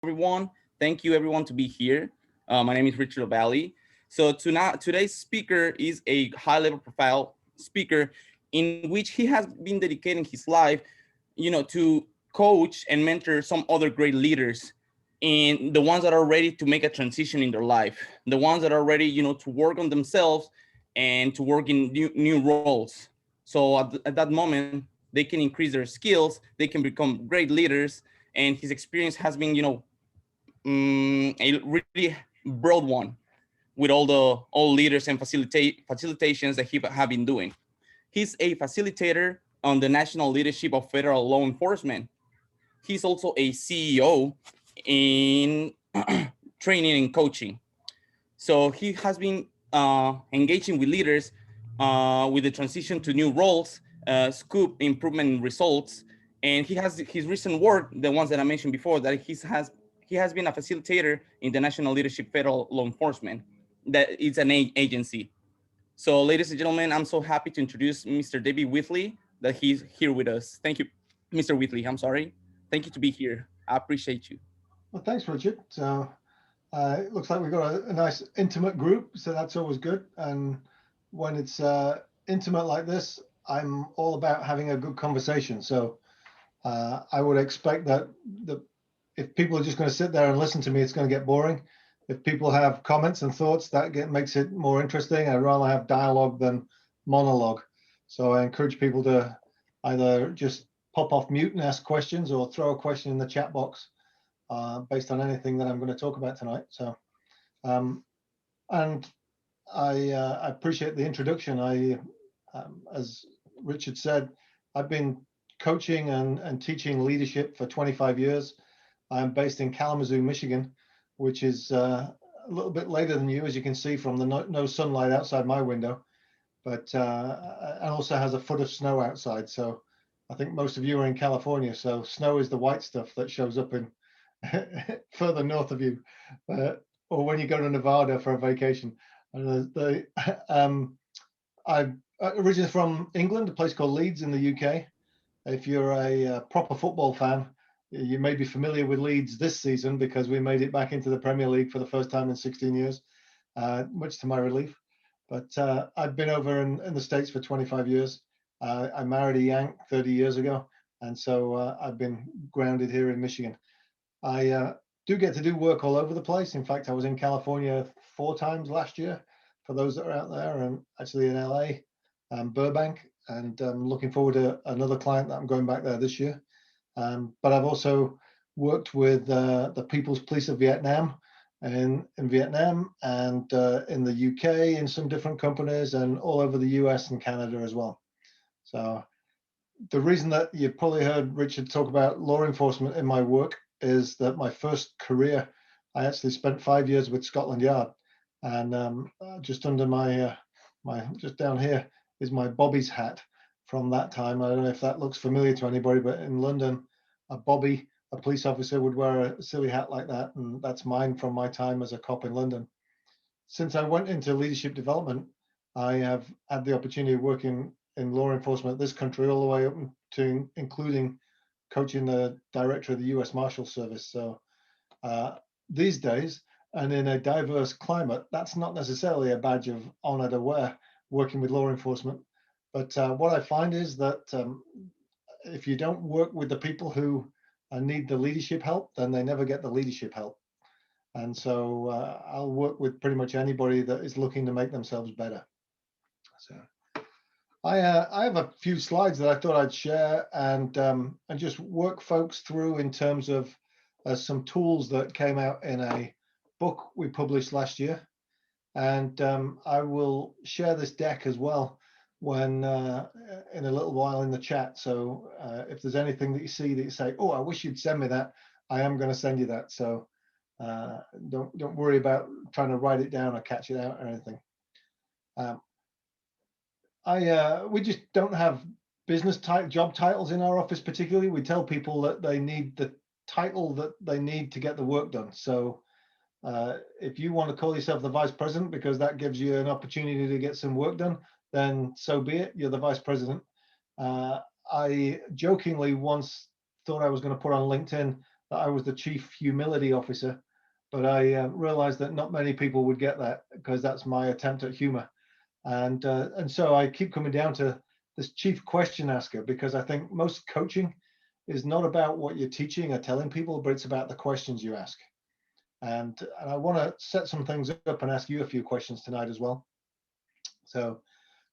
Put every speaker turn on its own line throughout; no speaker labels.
everyone. Thank you, everyone, to be here. My name is Richard O'Valley. So today's speaker is a high-level profile speaker in which he has been dedicating his life, to coach and mentor some other great leaders, and the ones that are ready to make a transition in their life, the ones that are ready, to work on themselves and to work in new roles. So at that moment, they can increase their skills, they can become great leaders, and his experience has been, a really broad one with all leaders and facilitations that he have been doing. He's a facilitator on the national leadership of federal law enforcement. He's also a CEO in training and coaching. So he has been engaging with leaders with the transition to new roles, scoop improvement in results, and he has his recent work, the ones that I mentioned before, that he has been a facilitator in the National Leadership Federal Law Enforcement. That is an agency. So, ladies and gentlemen, I'm so happy to introduce Mr. David Wheatley, that he's here with us. Thank you, Mr. Wheatley. I'm sorry. Thank you to be here. I appreciate you.
Well, thanks, Richard. So it looks like we've got a nice intimate group, so that's always good. And when it's intimate like this, I'm all about having a good conversation. So I would expect that if people are just going to sit there and listen to me, it's going to get boring. If people have comments and thoughts, makes it more interesting. I'd rather have dialogue than monologue. So I encourage people to either just pop off mute and ask questions or throw a question in the chat box based on anything that I'm going to talk about tonight. So, and I appreciate the introduction. As Richard said, I've been coaching and teaching leadership for 25 years. I'm based in Kalamazoo, Michigan, which is a little bit later than you, as you can see from the no sunlight outside my window, but and also has a foot of snow outside. So I think most of you are in California. So snow is the white stuff that shows up in further north of you, or when you go to Nevada for a vacation. I'm originally from England, a place called Leeds in the UK. If you're a proper football fan, you may be familiar with Leeds this season because we made it back into the Premier League for the first time in 16 years, much to my relief. But I've been over in the States for 25 years. I married a Yank 30 years ago, and so I've been grounded here in Michigan. I do get to do work all over the place. In fact, I was in California 4 times last year, for those that are out there, and actually in LA, Burbank, and looking forward to another client that I'm going back there this year. But I've also worked with the People's Police of Vietnam in Vietnam and in the UK in some different companies and all over the US and Canada as well. So the reason that you've probably heard Richard talk about law enforcement in my work is that my first career, I actually spent 5 years with Scotland Yard, and just under my just down here is my Bobby's hat from that time. I don't know if that looks familiar to anybody, but in London, a Bobby, a police officer, would wear a silly hat like that, and that's mine from my time as a cop in London. Since I went into leadership development, I have had the opportunity of working in law enforcement of this country all the way up to including coaching the director of the U.S. Marshal Service. So these days, and in a diverse climate, that's not necessarily a badge of honor to wear, working with law enforcement. But what I find is that if you don't work with the people who need the leadership help, then they never get the leadership help. And so I'll work with pretty much anybody that is looking to make themselves better. So I have a few slides that I thought I'd share and just work folks through in terms of some tools that came out in a book we published last year. And I will share this deck as well when in a little while in the chat. So if there's anything that you see that you say, oh, I wish you'd send me that, I am going to send you that. So don't worry about trying to write it down or catch it out or anything. We just don't have business job titles in our office particularly. We tell people that they need the title that they need to get the work done. So if you want to call yourself the vice president because that gives you an opportunity to get some work done, then so be it. You're the vice president. I jokingly once thought I was going to put on LinkedIn, that I was the chief humility officer, but I realized that not many people would get that because that's my attempt at humor. And so I keep coming down to this chief question asker, because I think most coaching is not about what you're teaching or telling people, but it's about the questions you ask. And I want to set some things up and ask you a few questions tonight as well. So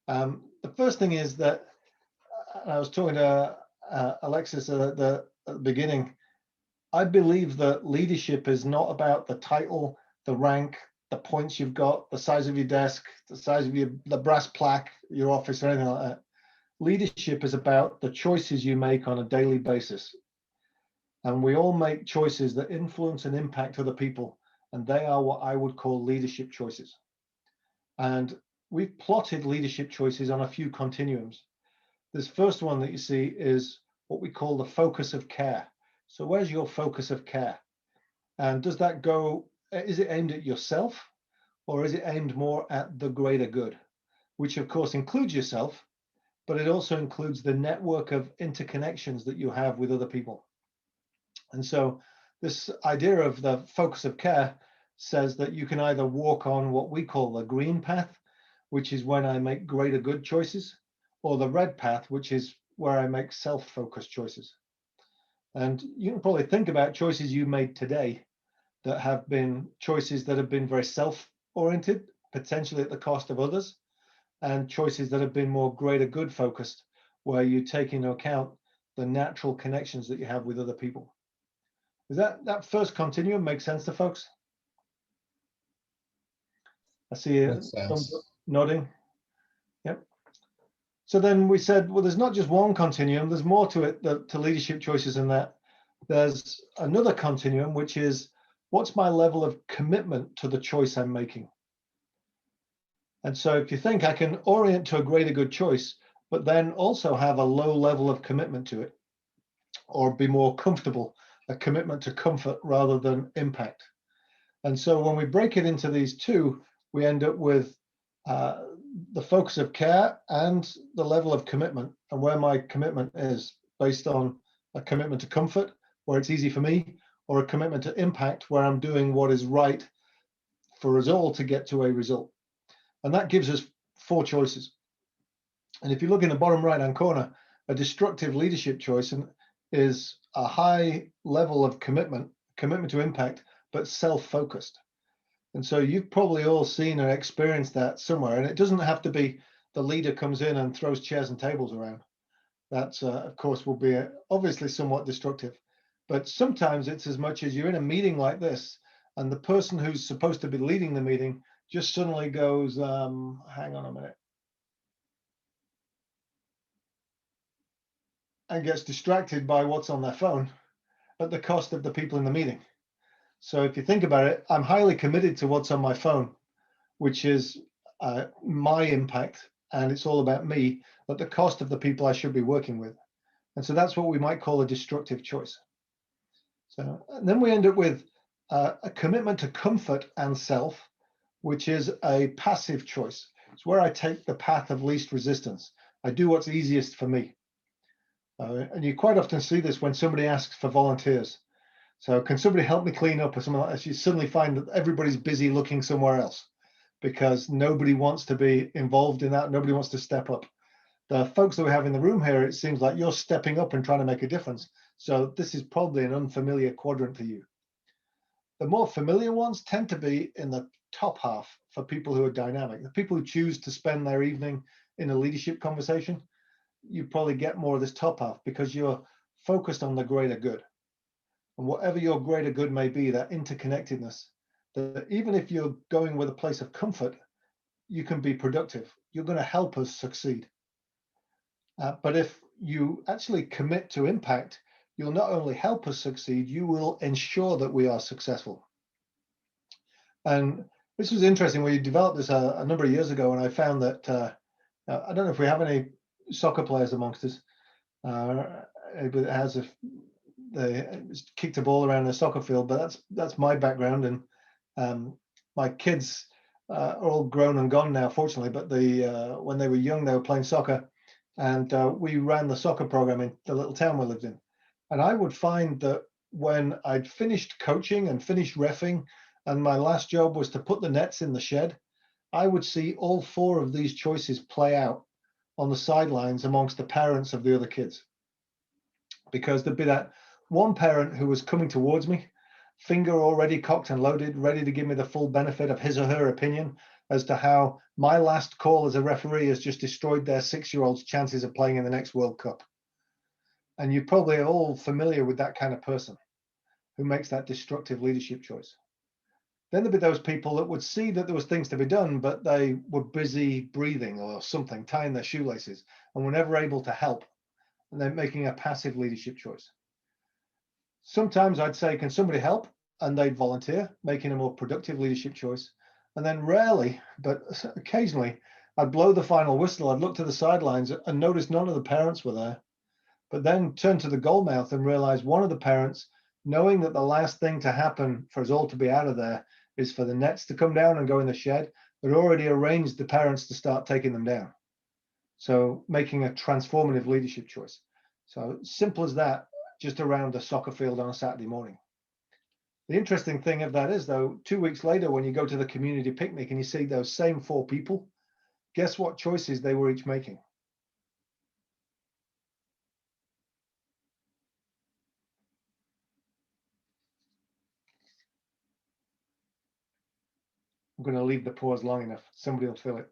the first thing is that I was talking to Alexis at the beginning. I believe that leadership is not about the title, the rank, the points you've got, the size of your desk, the size of the brass plaque, your office, or anything like that. Leadership is about the choices you make on a daily basis. And we all make choices that influence and impact other people. And they are what I would call leadership choices. And we've plotted leadership choices on a few continuums. This first one that you see is what we call the focus of care. So where's your focus of care? And does that go, is it aimed at yourself, or is it aimed more at the greater good? Which of course includes yourself, but it also includes the network of interconnections that you have with other people. And so this idea of the focus of care says that you can either walk on what we call the green path, which is when I make greater good choices, or the red path, which is where I make self-focused choices. And you can probably think about choices you made today that have been choices that have been very self-oriented, potentially at the cost of others, and choices that have been more greater good focused, where you take into account the natural connections that you have with other people. Does that first continuum make sense to folks? I see some nodding. Yep. So then we said, well, there's not just one continuum, there's more to it, to leadership choices than that. There's another continuum, which is what's my level of commitment to the choice I'm making? And so if you think I can orient to a greater good choice, but then also have a low level of commitment to it, or be more comfortable, a commitment to comfort rather than impact. And so when we break it into these two, we end up with the focus of care and the level of commitment, and where my commitment is based on a commitment to comfort, where it's easy for me, or a commitment to impact, where I'm doing what is right for us all to get to a result. And that gives us four choices. And if you look in the bottom right-hand corner, a destructive leadership choice is a high level of commitment to impact, but self-focused. And so you've probably all seen or experienced that somewhere. And it doesn't have to be the leader comes in and throws chairs and tables around. That's, of course, will be obviously somewhat destructive. But sometimes it's as much as you're in a meeting like this, and the person who's supposed to be leading the meeting just suddenly goes, hang on a minute, and gets distracted by what's on their phone at the cost of the people in the meeting. So if you think about it, I'm highly committed to what's on my phone, which is my impact, and it's all about me at the cost of the people I should be working with. And so that's what we might call a destructive choice. So and then we end up with a commitment to comfort and self, which is a passive choice. It's where I take the path of least resistance. I do what's easiest for me. And you quite often see this when somebody asks for volunteers. So can somebody help me clean up or something like that? You suddenly find that everybody's busy looking somewhere else because nobody wants to be involved in that. Nobody wants to step up. The folks that we have in the room here, it seems like you're stepping up and trying to make a difference. So this is probably an unfamiliar quadrant for you. The more familiar ones tend to be in the top half for people who are dynamic. The people who choose to spend their evening in a leadership conversation, you probably get more of this top half because you're focused on the greater good. And whatever your greater good may be, that interconnectedness, that even if you're going with a place of comfort, you can be productive. You're going to help us succeed. But if you actually commit to impact, you'll not only help us succeed, you will ensure that we are successful. And this was interesting. We developed this a number of years ago, and I found that, I don't know if we have any soccer players amongst us, but it has they kicked a ball around the soccer field, but that's my background. And my kids are all grown and gone now, fortunately, but when they were young, they were playing soccer. And we ran the soccer program in the little town we lived in. And I would find that when I'd finished coaching and finished reffing, and my last job was to put the nets in the shed, I would see all four of these choices play out on the sidelines amongst the parents of the other kids. Because there'd be that one parent who was coming towards me, finger already cocked and loaded, ready to give me the full benefit of his or her opinion as to how my last call as a referee has just destroyed their 6-year-old's chances of playing in the next World Cup. And you're probably all familiar with that kind of person who makes that destructive leadership choice. Then there'd be those people that would see that there was things to be done, but they were busy breathing or something, tying their shoelaces, and were never able to help. And they're making a passive leadership choice. Sometimes I'd say, can somebody help? And they'd volunteer, making a more productive leadership choice. And then rarely, but occasionally, I'd blow the final whistle. I'd look to the sidelines and notice none of the parents were there, but then turn to the goalmouth and realize one of the parents, knowing that the last thing to happen for us all to be out of there is for the nets to come down and go in the shed, had already arranged the parents to start taking them down. So making a transformative leadership choice. So simple as that, just around a soccer field on a Saturday morning. The interesting thing of that is, though, 2 weeks later, when you go to the community picnic and you see those same four people, guess what choices they were each making? I'm going to leave the pause long enough. Somebody will fill it.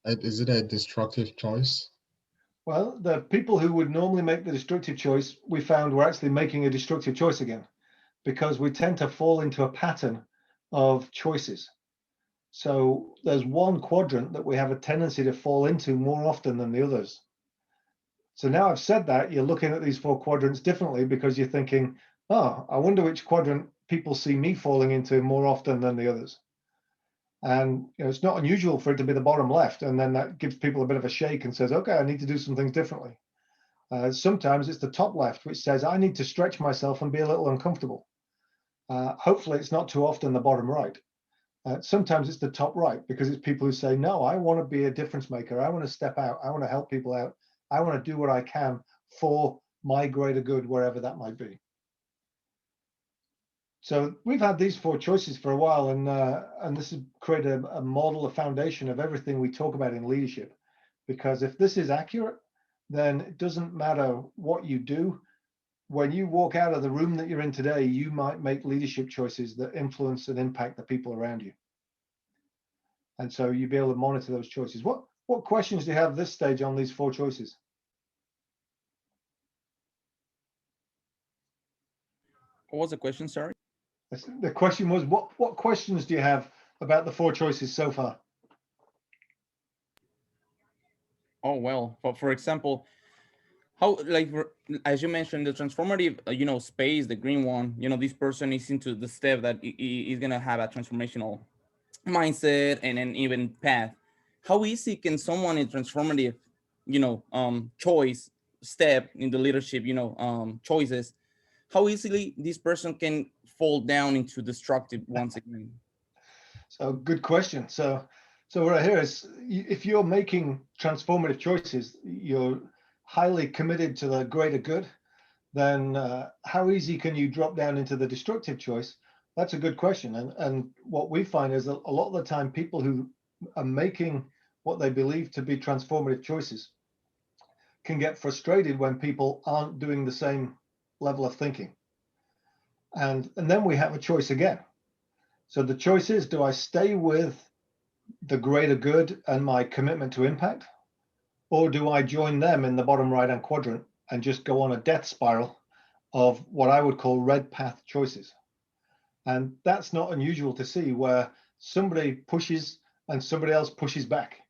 Is it a destructive choice?
Well, the people who would normally make the destructive choice, we found were actually making a destructive choice again, because we tend to fall into a pattern of choices. So there's one quadrant that we have a tendency to fall into more often than the others. So now I've said that, you're looking at these four quadrants differently because you're thinking, oh, I wonder which quadrant people see me falling into more often than the others. And it's not unusual for it to be the bottom left. And then that gives people a bit of a shake and says, okay, I need to do some things differently. Sometimes it's the top left, which says, I need to stretch myself and be a little uncomfortable. Hopefully it's not too often the bottom right. Sometimes it's the top right, because it's people who say, no, I want to be a difference maker. I want to step out. I want to help people out. I want to do what I can for my greater good, wherever that might be. So we've had these four choices for a while, and this has created a model, a foundation of everything we talk about in leadership. Because if this is accurate, then it doesn't matter what you do. When you walk out of the room that you're in today, you might make leadership choices that influence and impact the people around you. And so you'll be able to monitor those choices. What questions do you have at this stage on these four choices?
What was the question? Sorry.
The question was, what questions do you have about the four choices so far?
Oh, well, for example, how, like, as you mentioned, the transformative, space, the green one, this person is into the step that is going to have a transformational mindset and an even path. How easy can someone in transformative, choice step in the leadership, choices, how easily this person can fall down into destructive once again?
So good question. So right here is, if you're making transformative choices, you're highly committed to the greater good, then how easy can you drop down into the destructive choice? That's a good question. And what we find is that a lot of the time, people who are making what they believe to be transformative choices can get frustrated when people aren't doing the same level of thinking. And then we have a choice again. So the choice is, do I stay with the greater good and my commitment to impact, or do I join them in the bottom right hand quadrant and just go on a death spiral of what I would call red path choices? And that's not unusual to see, where somebody pushes and somebody else pushes back.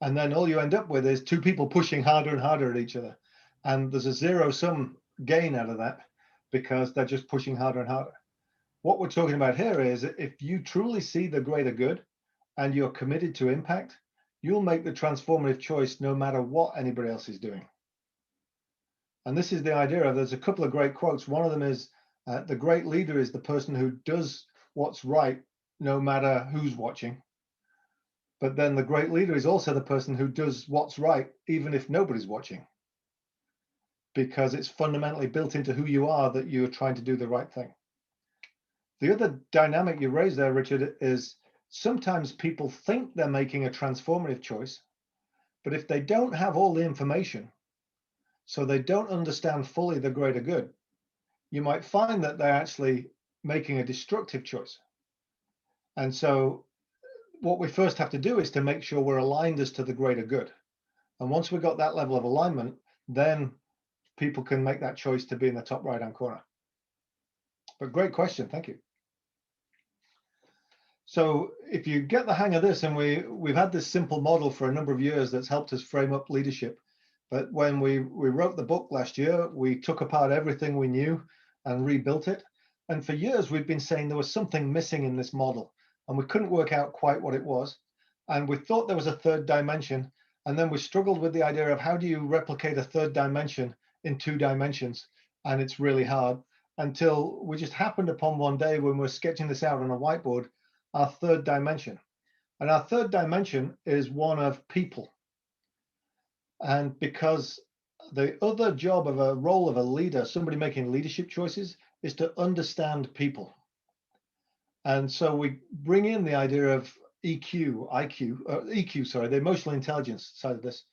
And then all you end up with is two people pushing harder and harder at each other. And there's a zero sum gain out of that, because they're just pushing harder and harder. What we're talking about here is, if you truly see the greater good and you're committed to impact, you'll make the transformative choice no matter what anybody else is doing. And this is the idea of, there's a couple of great quotes. One of them is, the great leader is the person who does what's right no matter who's watching. But then the great leader is also the person who does what's right, even if nobody's watching, because it's fundamentally built into who you are that you're trying to do the right thing. The other dynamic you raised there, Richard, is sometimes people think they're making a transformative choice, but if they don't have all the information, so they don't understand fully the greater good, you might find that they're actually making a destructive choice. And so what we first have to do is to make sure we're aligned as to the greater good. And once we've got that level of alignment, then people can make that choice to be in the top right-hand corner. But great question, thank you. So if you get the hang of this, and we've had this simple model for a number of years that's helped us frame up leadership. But when we wrote the book last year, we took apart everything we knew and rebuilt it. And for years, we've been saying there was something missing in this model, and we couldn't work out quite what it was. And we thought there was a third dimension. And then we struggled with the idea of how do you replicate a third dimension in 2 dimensions? And it's really hard, until we just happened upon one day when we were sketching this out on a whiteboard, our third dimension. And our third dimension is one of people. And because the other job of a role of a leader, somebody making leadership choices, is to understand people. And so we bring in the idea of EQ, sorry, the emotional intelligence side of this,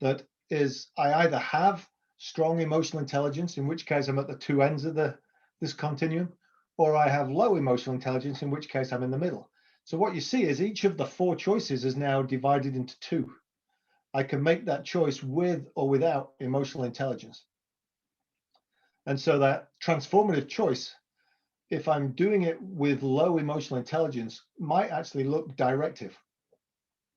that is, I either have strong emotional intelligence, in which case I'm at the 2 ends of this continuum, or I have low emotional intelligence, in which case I'm in the middle. So what you see is each of the 4 choices is now divided into 2. I can make that choice with or without emotional intelligence. And so that transformative choice, if I'm doing it with low emotional intelligence, might actually look directive.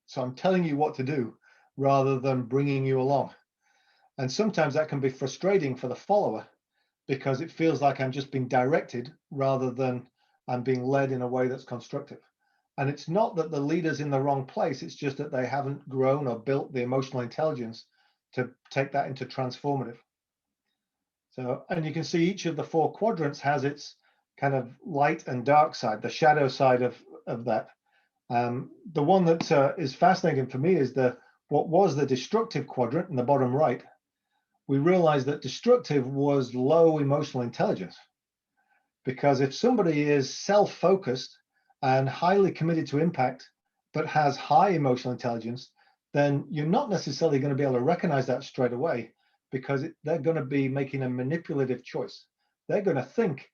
So I'm telling you what to do rather than bringing you along. And sometimes that can be frustrating for the follower, because it feels like I'm just being directed rather than I'm being led in a way that's constructive. And it's not that the leader's in the wrong place, it's just that they haven't grown or built the emotional intelligence to take that into transformative. So, and you can see each of the 4 quadrants has its kind of light and dark side, the shadow side of that. The one that is fascinating for me is what was the destructive quadrant in the bottom right. We realized that destructive was low emotional intelligence, because if somebody is self-focused and highly committed to impact, but has high emotional intelligence, then you're not necessarily going to be able to recognize that straight away, because they're going to be making a manipulative choice. They're going to think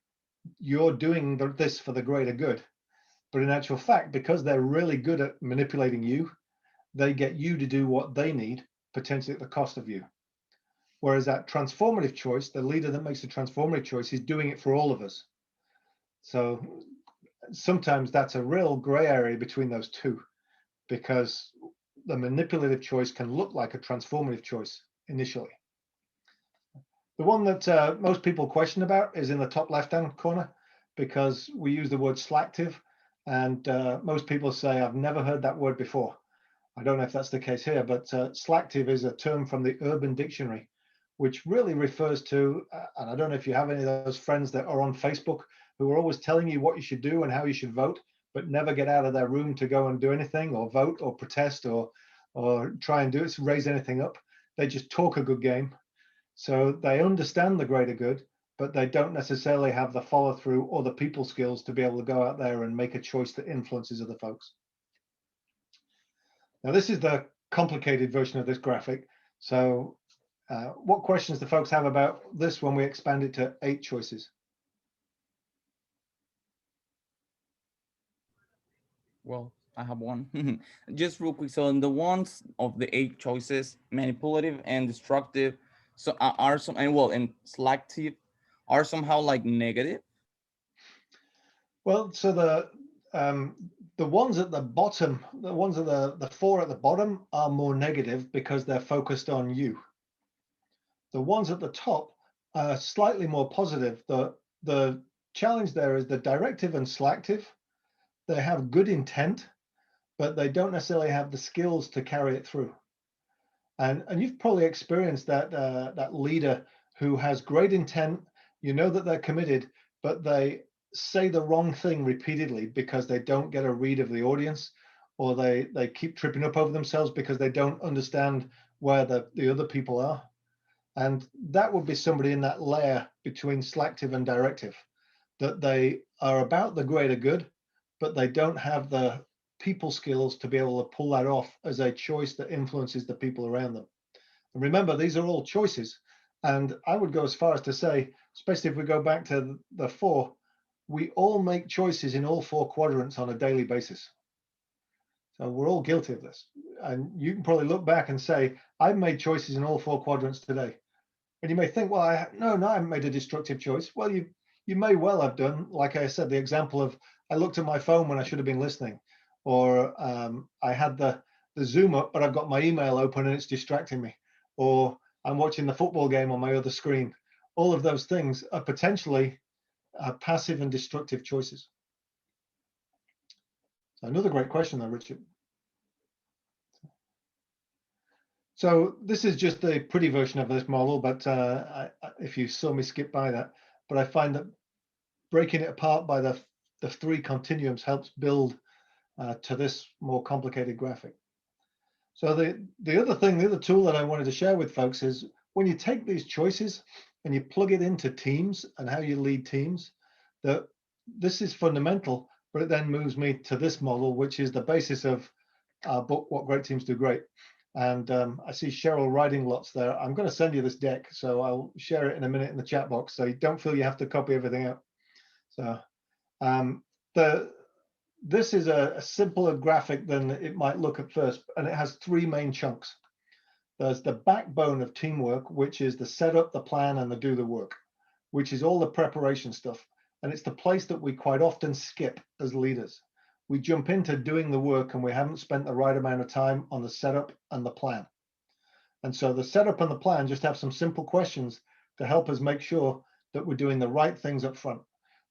you're doing this for the greater good. But in actual fact, because they're really good at manipulating you, they get you to do what they need, potentially at the cost of you. Whereas that transformative choice, the leader that makes a transformative choice is doing it for all of us. So sometimes that's a real gray area between those 2, because the manipulative choice can look like a transformative choice initially. The one that most people question about is in the top left-hand corner, because we use the word slacktive, and most people say, I've never heard that word before. I don't know if that's the case here, but slacktive is a term from the Urban Dictionary, which really refers to, and I don't know if you have any of those friends that are on Facebook who are always telling you what you should do and how you should vote, but never get out of their room to go and do anything, or vote, or protest, or try and do it, raise anything up. They just talk a good game. So they understand the greater good, but they don't necessarily have the follow through or the people skills to be able to go out there and make a choice that influences other folks. Now, this is the complicated version of this graphic. So what questions do folks have about this when we expand it to 8 choices?
Well, I have one. Just real quick. So in the ones of the 8 choices, manipulative and destructive, so are some, and well, and selective are somehow like negative.
Well, so the ones at the bottom, the ones at the 4 at the bottom are more negative because they're focused on you. The ones at the top are slightly more positive. The challenge there is the directive and selective. They have good intent, but they don't necessarily have the skills to carry it through. And you've probably experienced that leader who has great intent. You know that they're committed, but they say the wrong thing repeatedly because they don't get a read of the audience, or they keep tripping up over themselves because they don't understand where the other people are. And that would be somebody in that layer between selective and directive, that they are about the greater good, but they don't have the people skills to be able to pull that off as a choice that influences the people around them. And remember, these are all choices. And I would go as far as to say, especially if we go back to the four, we all make choices in all four quadrants on a daily basis. So we're all guilty of this. And you can probably look back and say, I've made choices in all four quadrants today. And you may think, well, I haven't made a destructive choice. Well, you may well have done. Like I said, the example of I looked at my phone when I should have been listening, or I had the Zoom up, but I've got my email open and it's distracting me, or I'm watching the football game on my other screen. All of those things are potentially passive and destructive choices. So another great question there, Richard. So this is just a pretty version of this model, but if you saw me skip by that, but I find that breaking it apart by the three continuums helps build to this more complicated graphic. So the other tool that I wanted to share with folks is when you take these choices and you plug it into teams and how you lead teams, that this is fundamental, but it then moves me to this model, which is the basis of our book, What Great Teams Do Great. And I see Cheryl writing lots there. I'm going to send you this deck, so I'll share it in a minute in the chat box, so you don't feel you have to copy everything out. So this is a simpler graphic than it might look at first, and it has three main chunks. There's the backbone of teamwork, which is the setup, the plan, and the do the work, which is all the preparation stuff. And it's the place that we quite often skip as leaders. We jump into doing the work and we haven't spent the right amount of time on the setup and the plan. And so the setup and the plan just have some simple questions to help us make sure that we're doing the right things up front.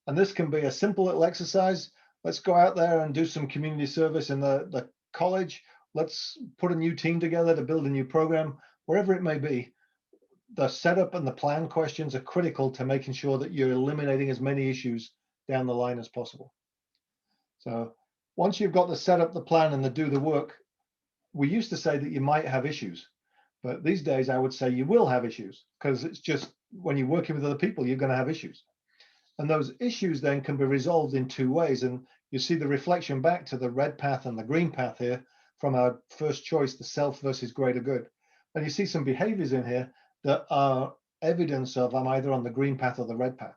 And this can be a simple little exercise. Let's go out there and do some community service in the college. Let's put a new team together to build a new program, wherever it may be. The setup and the plan questions are critical to making sure that you're eliminating as many issues down the line as possible. So once you've got the setup, the plan, and the do the work, we used to say that you might have issues, but these days I would say you will have issues, because it's just when you're working with other people, you're going to have issues. And those issues then can be resolved in two ways. And you see the reflection back to the red path and the green path here from our first choice, the self versus greater good. And you see some behaviors in here that are evidence of I'm either on the green path or the red path.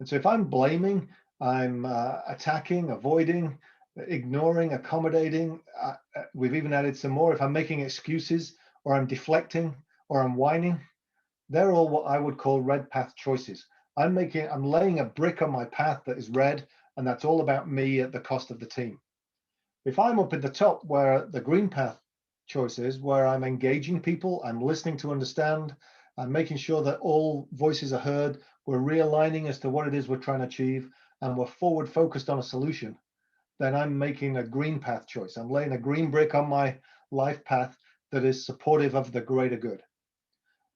And so if I'm blaming, I'm attacking, avoiding, ignoring, accommodating, we've even added some more. If I'm making excuses, or I'm deflecting, or I'm whining, they're all what I would call red path choices. I'm laying a brick on my path that is red, and that's all about me at the cost of the team. If I'm up at the top where the green path choice is, where I'm engaging people, I'm listening to understand, I'm making sure that all voices are heard, we're realigning as to what it is we're trying to achieve, and we're forward focused on a solution, then I'm making a green path choice. I'm laying a green brick on my life path that is supportive of the greater good.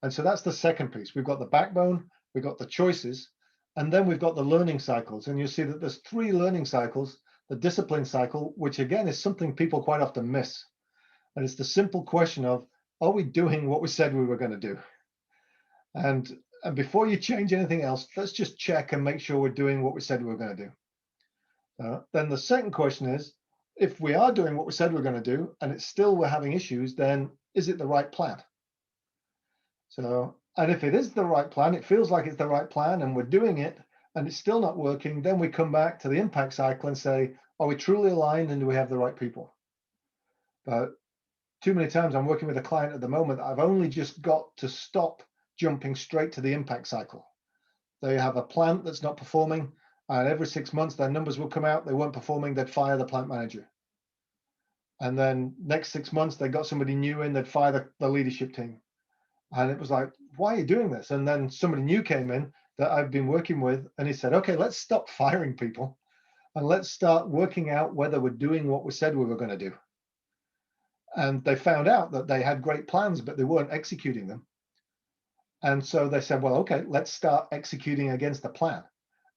And so that's the second piece. We've got the backbone, we've got the choices, and then we've got the learning cycles. And you'll see that there's three learning cycles. The discipline cycle, which again is something people quite often miss. And it's the simple question of, are we doing what we said we were going to do? And before you change anything else, let's just check and make sure we're doing what we said we were going to do. Then the second question is, if we are doing what we said we're going to do, and it's still we're having issues, then is it the right plan? So, and if it is the right plan, it feels like it's the right plan and we're doing it and it's still not working, then we come back to the impact cycle and say, are we truly aligned and do we have the right people? But too many times I'm working with a client at the moment, I've only just got to stop jumping straight to the impact cycle. They have a plant that's not performing, and every 6 months their numbers will come out, they weren't performing, they'd fire the plant manager. And then next 6 months, they got somebody new in, they'd fire the leadership team. And it was like, why are you doing this? And then somebody new came in that I've been working with, and he said, okay, let's stop firing people and let's start working out whether we're doing what we said we were going to do. And they found out that they had great plans, but they weren't executing them. And so they said, well, okay, let's start executing against the plan.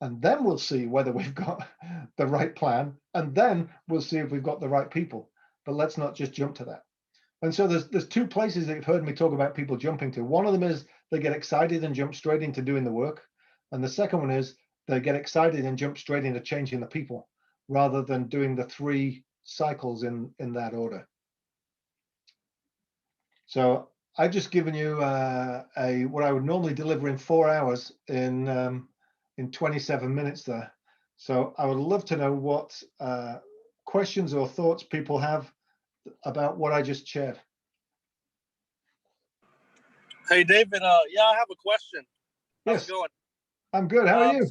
And then we'll see whether we've got the right plan. And then we'll see if we've got the right people. But let's not just jump to that. And so there's two places that you've heard me talk about people jumping to. One of them is they get excited and jump straight into doing the work. And the second one is they get excited and jump straight into changing the people rather than doing the 3 cycles in that order. So I've just given you what I would normally deliver in 4 hours in 27 minutes there. So I would love to know what questions or thoughts people have about what I just shared.
Hey, David. Yeah, I have a question. How's
Yes.
it going?
I'm good. How are you?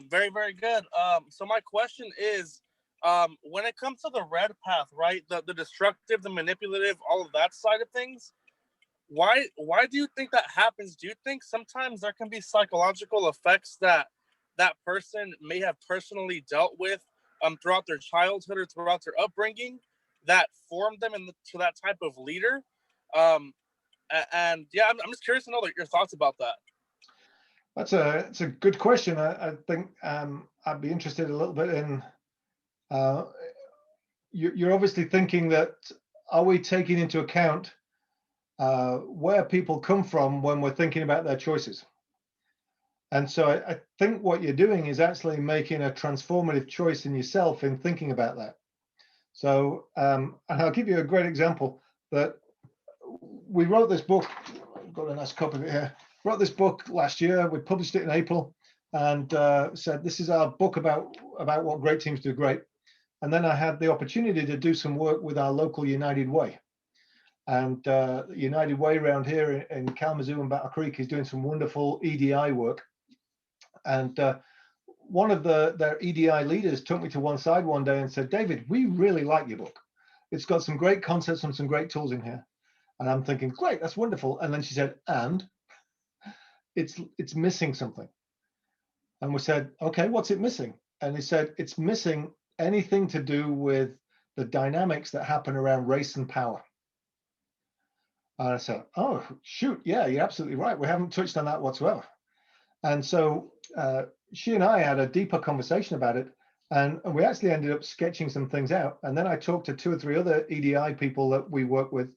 Very, very good. So my question is, when it comes to the red path, right, the destructive, the manipulative, all of that side of things, why do you think that happens? Do you think sometimes there can be psychological effects that person may have personally dealt with throughout their childhood or throughout their upbringing that formed them into that type of leader? And yeah, I'm just curious to know your thoughts about that.
It's a good question. I think I'd be interested a little bit in. You're obviously thinking that, are we taking into account where people come from when we're thinking about their choices? And so I think what you're doing is actually making a transformative choice in yourself in thinking about that. So and I'll give you a great example that we wrote this book. I've got a nice copy of it here. Wrote this book last year. We published it in April and said, this is our book about what great teams do great. And then I had the opportunity to do some work with our local United Way. And United Way around here in Kalamazoo and Battle Creek is doing some wonderful EDI work. And one of their EDI leaders took me to one side one day and said, David, we really like your book. It's got some great concepts and some great tools in here. And I'm thinking, great, that's wonderful. And then she said, and it's missing something. And we said, okay, what's it missing? And he said, it's missing anything to do with the dynamics that happen around race and power. And I said, oh, shoot, yeah, you're absolutely right. We haven't touched on that whatsoever. And so she and I had a deeper conversation about it. And we actually ended up sketching some things out. And then I talked to 2 or 3 other EDI people that we work with.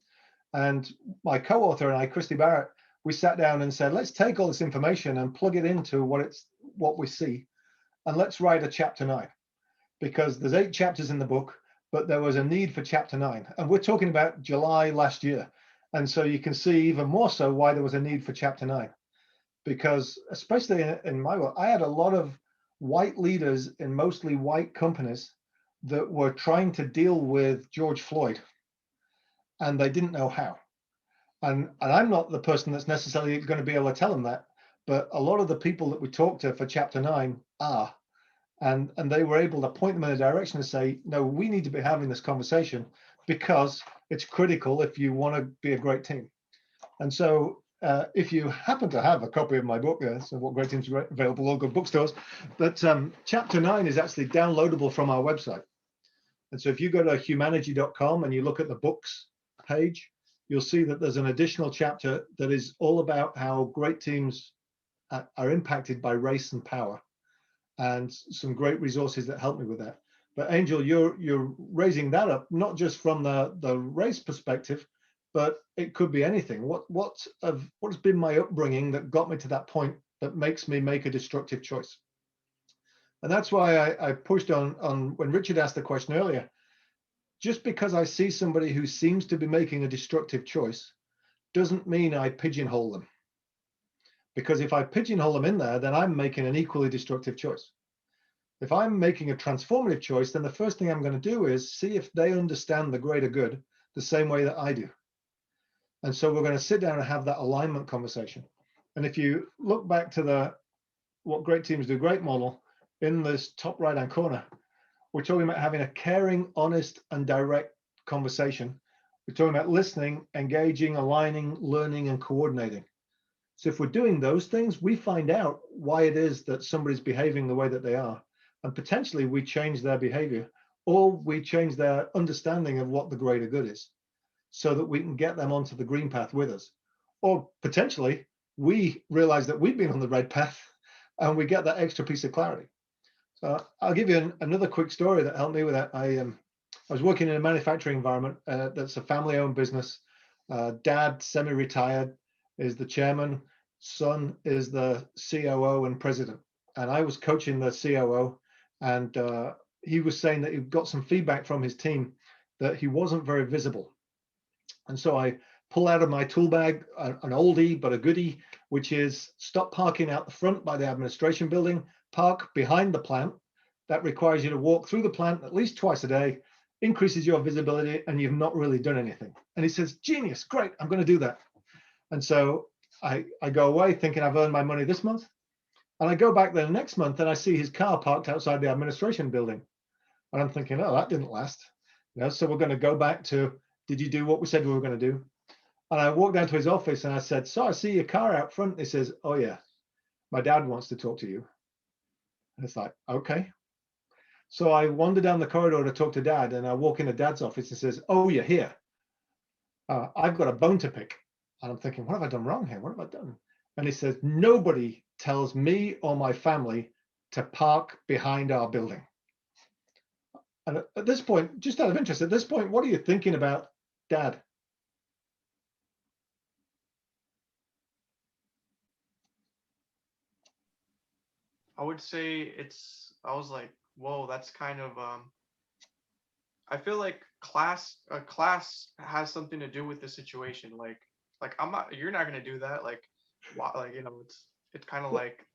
And my co-author and I, Christy Barrett, we sat down and said, let's take all this information and plug it into what we see. And let's write a chapter 9. Because there's 8 chapters in the book, but there was a need for chapter 9. And we're talking about July last year. And so you can see even more so why there was a need for chapter 9. Because especially in my work, I had a lot of white leaders in mostly white companies that were trying to deal with George Floyd, and they didn't know how. And I'm not the person that's necessarily going to be able to tell them that, but a lot of the people that we talked to for chapter 9 are. And they were able to point them in a direction and say, no, we need to be having this conversation because it's critical if you want to be a great team. And so if you happen to have a copy of my book, so What Great Teams Are available all good bookstores, but chapter 9 is actually downloadable from our website. And so if you go to humanity.com and you look at the books page, you'll see that there's an additional chapter that is all about how great teams are impacted by race and power, and some great resources that help me with that. But Angel, you're raising that up, not just from the race perspective, but it could be anything. What has been my upbringing that got me to that point that makes me make a destructive choice? And that's why I pushed on when Richard asked the question earlier. Just because I see somebody who seems to be making a destructive choice doesn't mean I pigeonhole them. Because if I pigeonhole them in there, then I'm making an equally destructive choice. If I'm making a transformative choice, then the first thing I'm going to do is see if they understand the greater good the same way that I do. And so we're going to sit down and have that alignment conversation. And if you look back to the What Great Teams Do Great model in this top right-hand corner, we're talking about having a caring, honest, and direct conversation. We're talking about listening, engaging, aligning, learning, and coordinating. So if we're doing those things, we find out why it is that somebody's behaving the way that they are. And potentially we change their behavior, or we change their understanding of what the greater good is, so that we can get them onto the green path with us. Or potentially we realize that we've been on the red path, and we get that extra piece of clarity. So I'll give you another quick story that helped me with that. I was working in a manufacturing environment that's a family-owned business. Dad, semi-retired, is the chairman. Son is the COO and president. And I was coaching the COO, and he was saying that he got some feedback from his team that he wasn't very visible. And so I pull out of my tool bag an oldie but a goodie, which is stop parking out the front by the administration building, park behind the plant. That requires you to walk through the plant at least twice a day, increases your visibility, and you've not really done anything. And he says, genius, great, I'm going to do that. And so I go away thinking I've earned my money this month. And I go back there next month and I see his car parked outside the administration building. And I'm thinking, oh, that didn't last. So we're going to go back to, did you do what we said we were going to do? And I walked down to his office and I said, so I see your car out front. He says, oh yeah, my dad wants to talk to you. And it's like, okay. So I wander down the corridor to talk to Dad, and I walk into Dad's office and says, oh, you're here. I've got a bone to pick. And I'm thinking, what have I done wrong here? What have I done? And he says, nobody tells me or my family to park behind our building. And at this point, just out of interest, at this point, what are you thinking about Dad?
I would say I was like, whoa, that's kind of, I feel like class has something to do with the situation. Like you're not going to do that. Like, why, like, it's kind of like,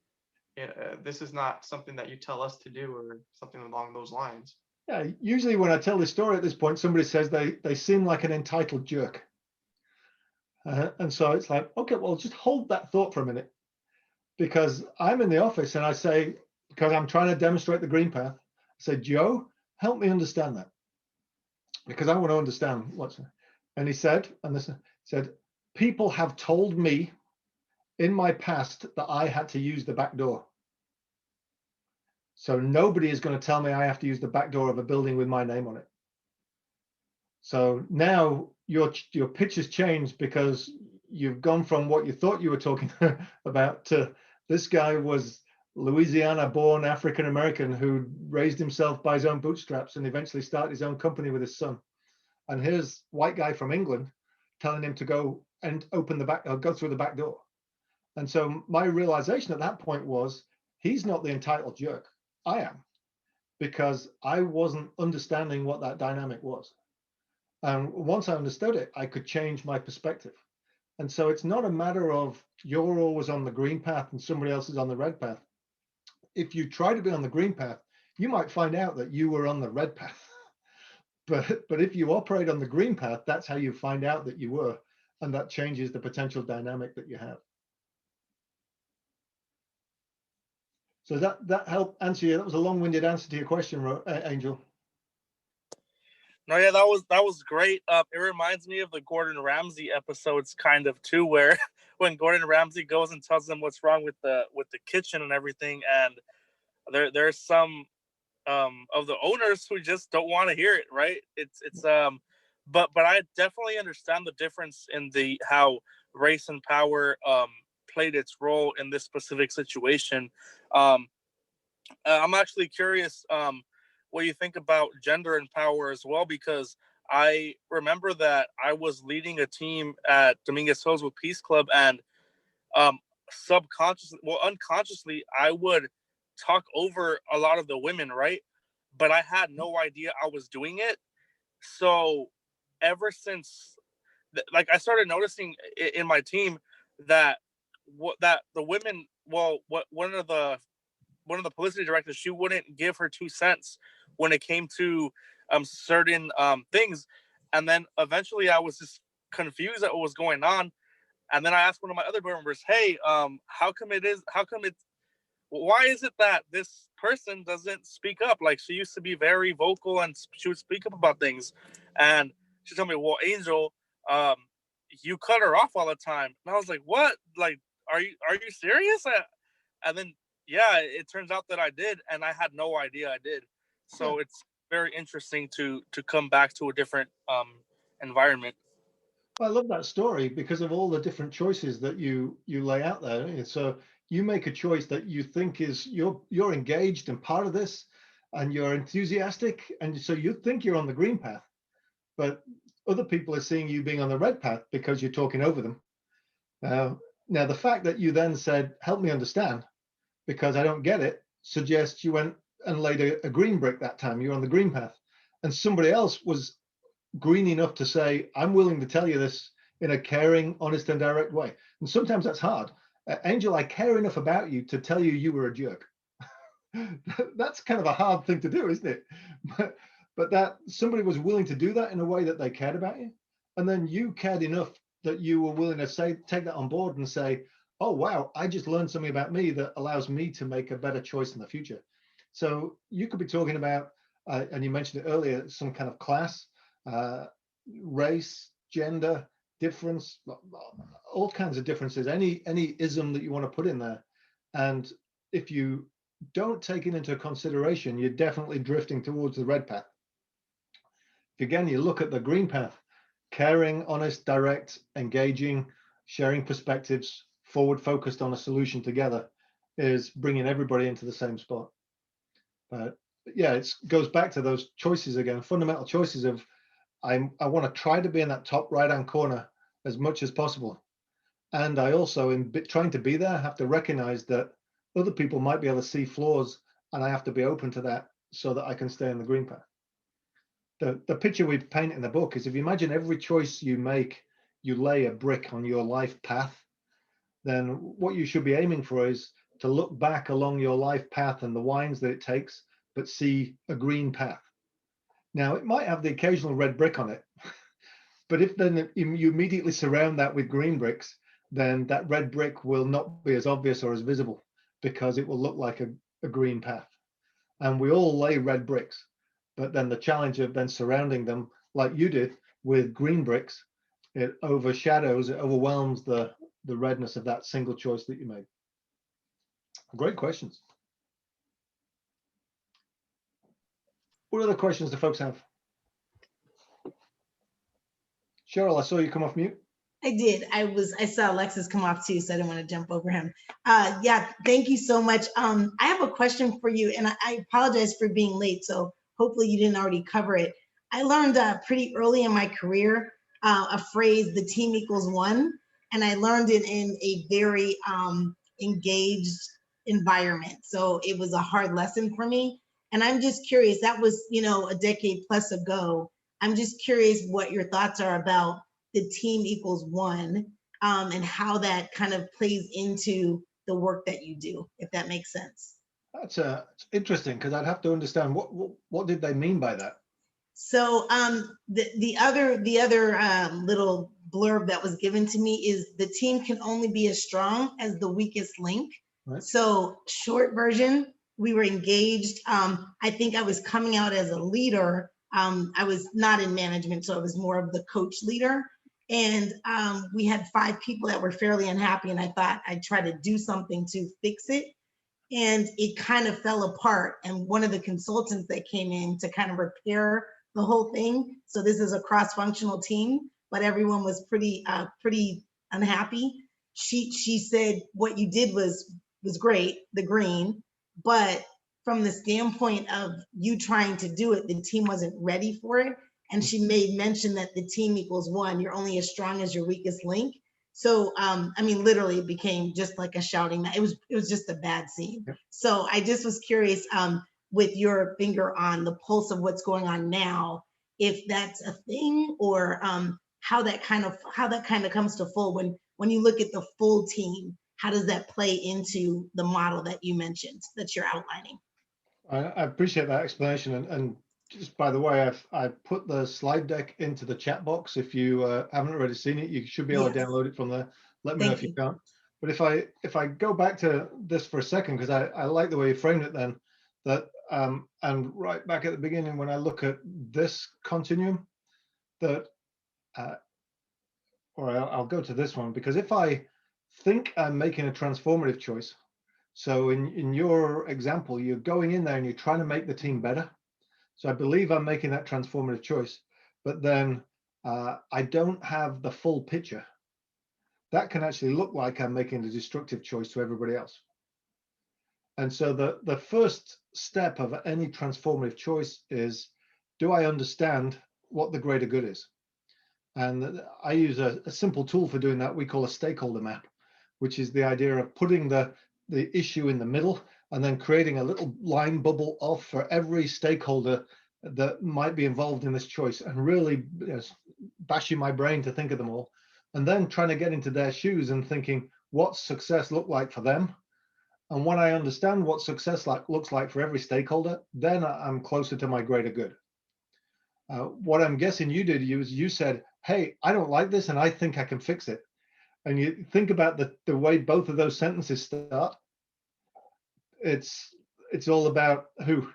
this is not something that you tell us to do or something along those lines.
Yeah, usually when I tell this story at this point, somebody says they seem like an entitled jerk. And so it's like, okay, well, just hold that thought for a minute, because I'm in the office and I say, because I'm trying to demonstrate the green path, I say, Joe, help me understand that, because I want to understand what's. And he said, people have told me in my past that I had to use the back door. So nobody is going to tell me I have to use the back door of a building with my name on it. So now your pitch has changed, because you've gone from what you thought you were talking about to this guy was Louisiana-born African-American who raised himself by his own bootstraps and eventually started his own company with his son. And here's white guy from England telling him to go and open the back, go through the back door. And so my realization at that point was, he's not the entitled jerk. I am, because I wasn't understanding what that dynamic was. And once I understood it, I could change my perspective. And so it's not a matter of you're always on the green path and somebody else is on the red path. If you try to be on the green path, you might find out that you were on the red path. But if you operate on the green path, that's how you find out that you were, and that changes the potential dynamic that you have. So that helped answer you. That was a long-winded answer to your question, Angel.
No, yeah, that was great. It reminds me of the Gordon Ramsay episodes, kind of too, where when Gordon Ramsay goes and tells them what's wrong with the kitchen and everything, and there's some of the owners who just don't want to hear it, right? But I definitely understand the difference in how race and power played its role in this specific situation. I'm actually curious what you think about gender and power as well, because I remember that I was leading a team at Dominguez Hills with Peace Club, and unconsciously, I would talk over a lot of the women, right? But I had no idea I was doing it. So ever since, like, I started noticing in my team that the women, one of the publicity directors, she wouldn't give her 2 cents when it came to certain things. And then eventually I was just confused at what was going on. And then I asked one of my other board members, hey, why is it that this person doesn't speak up? Like, she used to be very vocal and she would speak up about things. And she told me, well, Angel, you cut her off all the time. And I was like, what? Like, are you serious? And then, yeah, it turns out that I did, and I had no idea I did. So it's very interesting to come back to a different environment.
Well, I love that story because of all the different choices that you lay out there. So you make a choice that you think is you're engaged and part of this, and you're enthusiastic, and so you think you're on the green path, but other people are seeing you being on the red path because you're talking over them. Now the fact that you then said, help me understand, because I don't get it, suggests you went and laid a green brick that time. You're on the green path. And somebody else was green enough to say, I'm willing to tell you this in a caring, honest, and direct way. And sometimes that's hard. Angel, I care enough about you to tell you you were a jerk. That's kind of a hard thing to do, isn't it? But that somebody was willing to do that in a way that they cared about you. And then you cared enough that you were willing to say, take that on board and say, oh, wow, I just learned something about me that allows me to make a better choice in the future. So you could be talking about, and you mentioned it earlier, some kind of class, race, gender, difference, all kinds of differences, any ism that you want to put in there. And if you don't take it into consideration, you're definitely drifting towards the red path. If again, you look at the green path, caring, honest, direct, engaging, sharing perspectives, forward focused on a solution together, is bringing everybody into the same spot. But yeah, it goes back to those choices again, fundamental choices of I want to try to be in that top right-hand corner as much as possible. And I also, in trying to be there, have to recognize that other people might be able to see flaws, and I have to be open to that so that I can stay in the green path. The picture we paint in the book is, if you imagine every choice you make, you lay a brick on your life path, then what you should be aiming for is to look back along your life path and the winds that it takes, but see a green path. Now, it might have the occasional red brick on it, but if then you immediately surround that with green bricks, then that red brick will not be as obvious or as visible, because it will look like a green path. And we all lay red bricks, but then the challenge of then surrounding them, like you did, with green bricks, it overshadows, it overwhelms the redness of that single choice that you made. Great questions. What other questions do folks have? Cheryl, I saw you come off mute.
I did. I saw Alexis come off too, so I didn't want to jump over him. Yeah, thank you so much. I have a question for you, and I apologize for being late, so hopefully you didn't already cover it. I learned pretty early in my career a phrase, the team equals one, and I learned it in a very engaged environment. So it was a hard lesson for me. And I'm just curious, that was, a decade plus ago. I'm just curious what your thoughts are about the team equals one, and how that kind of plays into the work that you do, if that makes sense.
That's it's interesting, because I'd have to understand what did they mean by that.
So the other little blurb that was given to me is the team can only be as strong as the weakest link. Right. So short version, we were engaged. I think I was coming out as a leader. I was not in management, so I was more of the coach leader. And we had 5 people that were fairly unhappy, and I thought I'd try to do something to fix it. And it kind of fell apart. And one of the consultants that came in to kind of repair the whole thing. So this is a cross-functional team, but everyone was pretty unhappy. She said, what you did was great, the green, but from the standpoint of you trying to do it, the team wasn't ready for it. And she made mention that the team equals one. You're only as strong as your weakest link. So, literally it became just like a shouting match. It was just a bad scene. Yep. So I just was curious, with your finger on the pulse of what's going on now, if that's a thing, or how that kind of comes to full when you look at the full team. How does that play into the model that you mentioned that you're outlining?
I appreciate that explanation, and just by the way, I've put the slide deck into the chat box. If you haven't already seen it, you should be able to download it from there. Let me know if you can't. But if I go back to this for a second, because I like the way you framed it then, that and right back at the beginning, when I look at this continuum, that or I'll go to this one, because if I think I'm making a transformative choice, so in your example, you're going in there and you're trying to make the team better. So I believe I'm making that transformative choice, but then I don't have the full picture. that can actually look like I'm making a destructive choice to everybody else. And so the first step of any transformative choice is, do I understand what the greater good is? And I use a simple tool for doing that we call a stakeholder map, which is the idea of putting the issue in the middle and then creating a little line bubble off for every stakeholder that might be involved in this choice, and really bashing my brain to think of them all, and then trying to get into their shoes and thinking, what's success look like for them? And when I understand what success looks like for every stakeholder, then I'm closer to my greater good. What I'm guessing you did, you said, hey, I don't like this and I think I can fix it. And you think about the way both of those sentences start. It's all about who.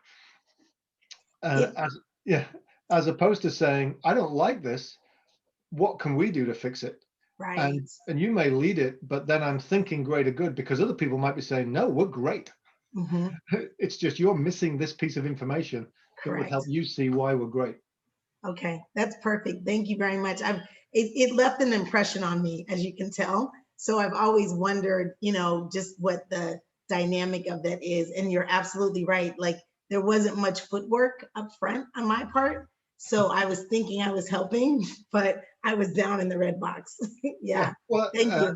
As opposed to saying, I don't like this, what can we do to fix it?
Right.
And you may lead it, but then I'm thinking greater good, because other people might be saying, no, we're great.
Mm-hmm.
It's just you're missing this piece of information that would help you see why we're great.
Okay, that's perfect. Thank you very much. It left an impression on me, as you can tell. So I've always wondered, just what the dynamic of that is. And you're absolutely right. Like, there wasn't much footwork up front on my part. So I was thinking I was helping, but I was down in the red box. Yeah.
Well,
Thank you.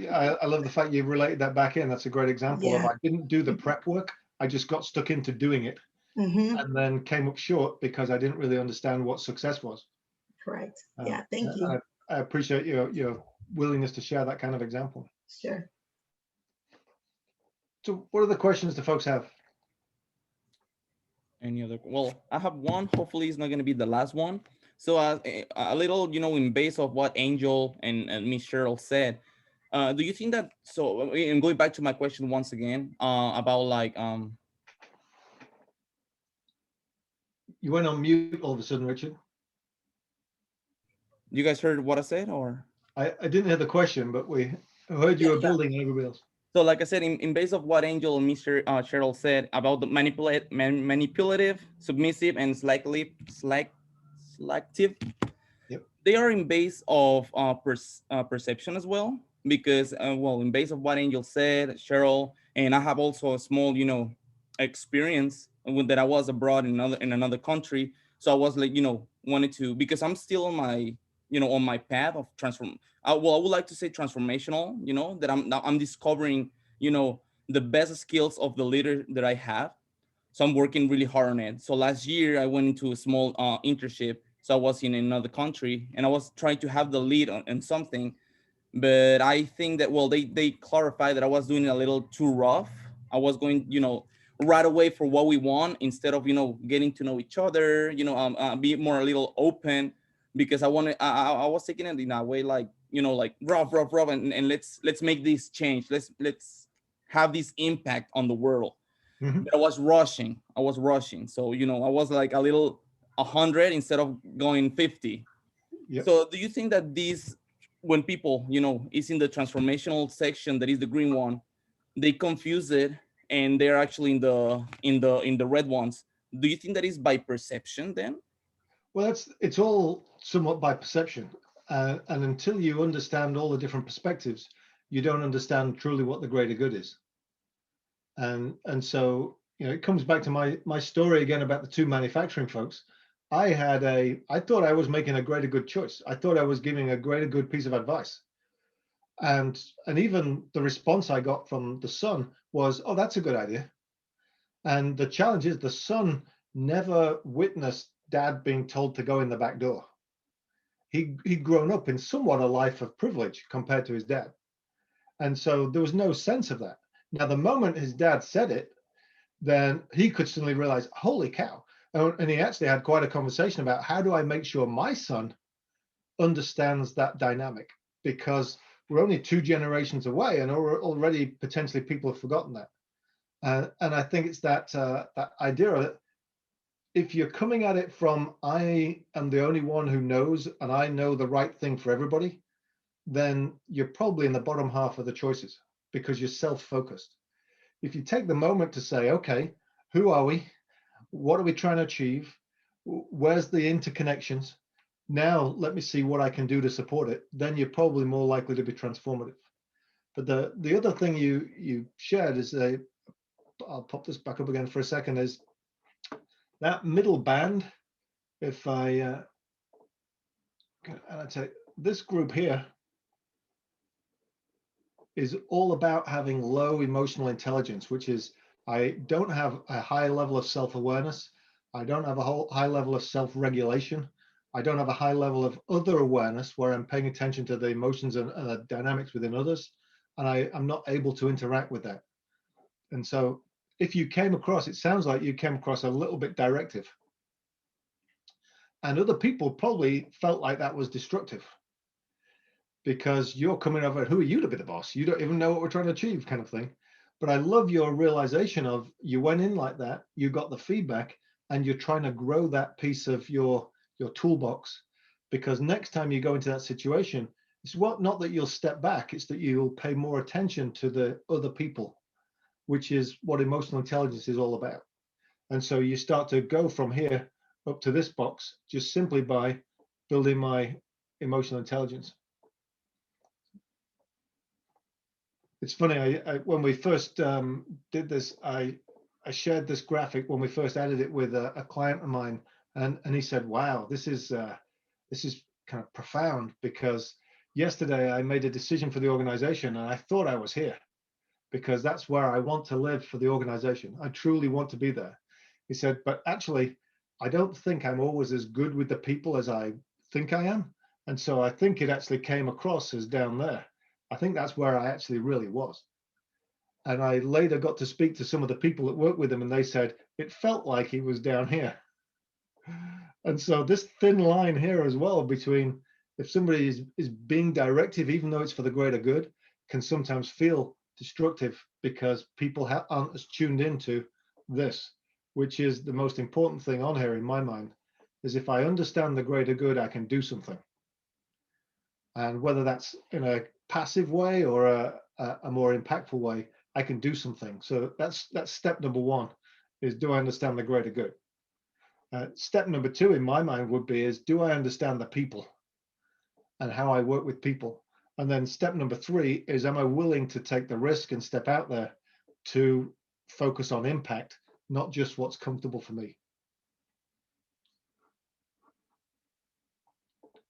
I love the fact you related that back in. That's a great example of,
Yeah.
I didn't do the prep work. I just got stuck into doing it,
Mm-hmm.
and then came up short because I didn't really understand what success was.
Correct. Yeah. Thank you.
I appreciate your willingness to share that kind of example.
Sure.
So what other questions do folks have?
Any other? Well, I have one. Hopefully, it's not going to be the last one. So, a little, in base of what Angel and Miss Cheryl said, do you think that? So, and going back to my question once again, about like,
You went on mute all of a sudden, Richard.
you guys heard what I said, or?
I didn't hear the question, but we heard you were building everybody else.
So, like I said, in base of what Angel and Mr. Cheryl said about the manipulative, submissive, and selective,
Yep.
they are in base of perception as well. Because, well, in base of what Angel said, Cheryl, and I have also a small, experience that I was abroad in another country. So I was like, wanted to, because I'm still on my, on my path of transform. Well, I would like to say transformational, that I'm discovering, the best skills of the leader that I have. So I'm working really hard on it. So last year I went into a small internship. So I was in another country and I was trying to have the lead on something, but I think that, well, they clarified that I was doing it a little too rough. I was going, right away for what we want instead of, getting to know each other, be more a little open, because I was taking it in a way like, like rough, and let's make this change. Let's have this impact on the world.
Mhm.
But I was rushing. So, I was like a little 100 instead of going 50.
Yep.
So do you think that these, when people, is in the transformational section, that is the green one, they confuse it and they're actually in the red ones? Do you think that is by perception then?
Well, it's all somewhat by perception. And until you understand all the different perspectives, you don't understand truly what the greater good is. And so, it comes back to my story again about the two manufacturing folks. I thought I was making a greater good choice. I thought I was giving a greater good piece of advice. And even the response I got from the son was, oh, that's a good idea. And the challenge is the son never witnessed dad being told to go in the back door. He'd grown up in somewhat a life of privilege compared to his dad. And so there was no sense of that. Now, the moment his dad said it, then he could suddenly realize, holy cow. And he actually had quite a conversation about, how do I make sure my son understands that dynamic? Because we're only 2 generations away and already potentially people have forgotten that. And I think it's that idea of it. If you're coming at it from, I am the only one who knows and I know the right thing for everybody, then you're probably in the bottom half of the choices because you're self-focused. If you take the moment to say, okay, who are we? What are we trying to achieve? Where's the interconnections? Now let me see what I can do to support it. Then you're probably more likely to be transformative. But the other thing you shared is I'll pop this back up again for a second, is that middle band. If I and I take this group here is all about having low emotional intelligence, which is I don't have a high level of self-awareness. I don't have a high level of self-regulation. I don't have a high level of other awareness where I'm paying attention to the emotions and the dynamics within others. And I'm not able to interact with that. And so if you came across, it sounds like you came across a little bit directive. And other people probably felt like that was destructive, because you're coming over, who are you to be the boss? You don't even know what we're trying to achieve, kind of thing. But I love your realization of you went in like that, you got the feedback, and you're trying to grow that piece of your toolbox, because next time you go into that situation, it's not that you'll step back, it's that you'll pay more attention to the other people, which is what emotional intelligence is all about. And so you start to go from here up to this box just simply by building my emotional intelligence. It's funny, when we first did this, I shared this graphic when we first added it with a client of mine, and he said, wow, this is kind of profound, because yesterday I made a decision for the organization and I thought I was here because that's where I want to live for the organization. I truly want to be there. He said, but actually, I don't think I'm always as good with the people as I think I am. And so I think it actually came across as down there. I think that's where I actually really was. And I later got to speak to some of the people that worked with him, and they said, it felt like he was down here. And so this thin line here as well between, if somebody is being directive, even though it's for the greater good, can sometimes feel destructive because people aren't as tuned into this, which is the most important thing on here in my mind, is if I understand the greater good, I can do something. And whether that's in a passive way or a more impactful way, I can do something. So that's step number one, is do I understand the greater good? Step number two in my mind would be, is do I understand the people and how I work with people? And then step number three is, am I willing to take the risk and step out there to focus on impact, not just what's comfortable for me?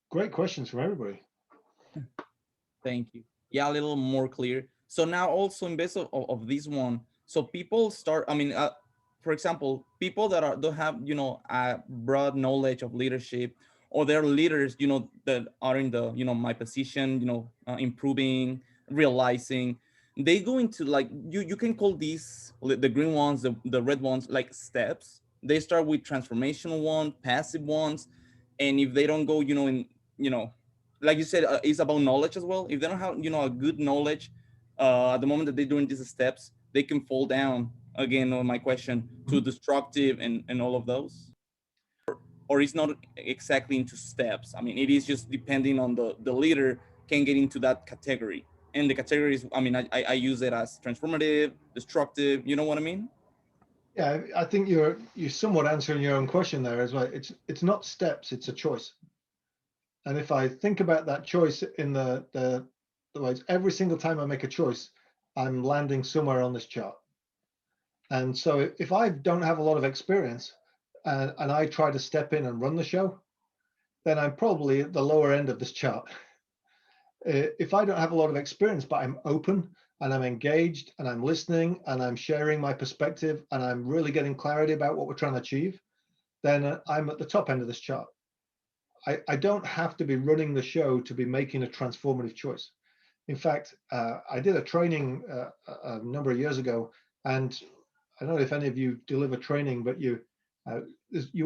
Great questions from everybody.
Thank you. Yeah, a little more clear. So now also in base of this one, so people start, I mean, for example, people that don't have, a broad knowledge of leadership, or they're leaders, that are in the, my position, improving, realizing, they go into, like, you can call these, the green ones, the red ones, like steps. They start with transformational ones, passive ones. And if they don't go, you know, like you said, it's about knowledge as well. If they don't have, a good knowledge, at the moment that they're doing these steps, they can fall down, again, on my question, to destructive and all of those. Or it's not exactly into steps. I mean, it is just depending on the leader can get into that category. And the categories, I mean, I use it as transformative, destructive, you know what I mean?
Yeah, I think you're somewhat answering your own question there as well. It's not steps, it's a choice. And if I think about that choice in the ways, every single time I make a choice, I'm landing somewhere on this chart. And so if I don't have a lot of experience and I try to step in and run the show, then I'm probably at the lower end of this chart. If I don't have a lot of experience, but I'm open and I'm engaged and I'm listening and I'm sharing my perspective and I'm really getting clarity about what we're trying to achieve, then I'm at the top end of this chart. I don't have to be running the show to be making a transformative choice. In fact, I did a training a number of years ago, and I don't know if any of you deliver training, but you